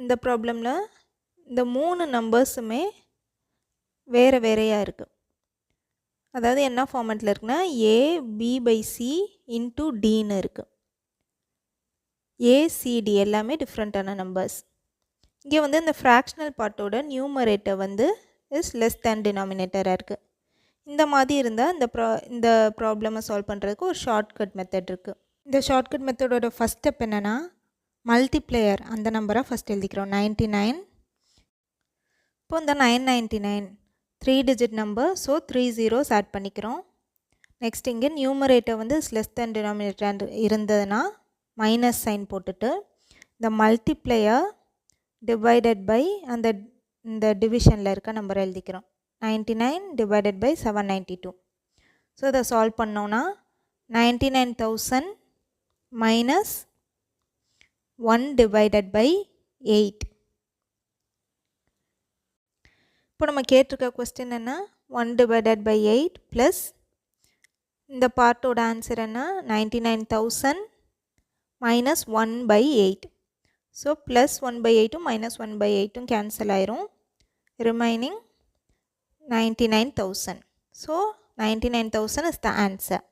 இந்த ப்ராப்ளமில் இந்த 3 நம்பர்ஸுமே வேறு வேறையாக இருக்குது. அதாவது என்ன ஃபார்மேட்டில் இருக்குன்னா A/B/C இன்ட்டு Dன்னு இருக்குது. ACD எல்லாமே டிஃப்ரெண்ட்டான நம்பர்ஸ். இங்கே வந்து இந்த ஃப்ராக்ஷனல் பார்ட்டோட நியூமரேட்டர் வந்து இஸ் லெஸ் தேன் டினாமினேட்டராக இருக்குது. இந்த மாதிரி இருந்தால் இந்த ப்ராப்ளமை சால்வ் பண்ணுறதுக்கு ஒரு ஷார்ட்கட் மெத்தட் இருக்குது. இந்த ஷார்ட்கட் மெத்தடோட ஃபஸ்ட் ஸ்டெப் என்னென்னா மல்டிப்ளையர் அந்த நம்பரை ஃபஸ்ட் எழுதிக்கிறோம் 99. இப்போ இந்த 999 3 digit number, so 3 zeros add பண்ணிக்கிறோம். நெக்ஸ்ட் இங்கே நியூமரேட்டர் வந்து லெஸ் தேன் டினாமினேட்டர் இருந்ததுன்னா மைனஸ் சைன் போட்டுட்டு இந்த மல்டிப்ளையர் டிவைடட் பை இந்த டிவிஷனில் இருக்க நம்பரை எழுதிக்கிறோம் 99 டிவைடட் பை 792. ஸோ இதை சால்வ் பண்ணோன்னா 99,000 மைனஸ் 1 டிவைடட் பை 8. இப்போ நம்ம கேட்டிருக்க கொஸ்டின் என்ன 1 டிவைடட் பை 8 ப்ளஸ் இந்த பார்ட்டோட ஆன்சர் என்ன 99,000 minus 1 by 8. So plus 1 by 8 minus 1 by 8 cancel ஆயிரும். Remaining 99,000. So 99,000 is the answer.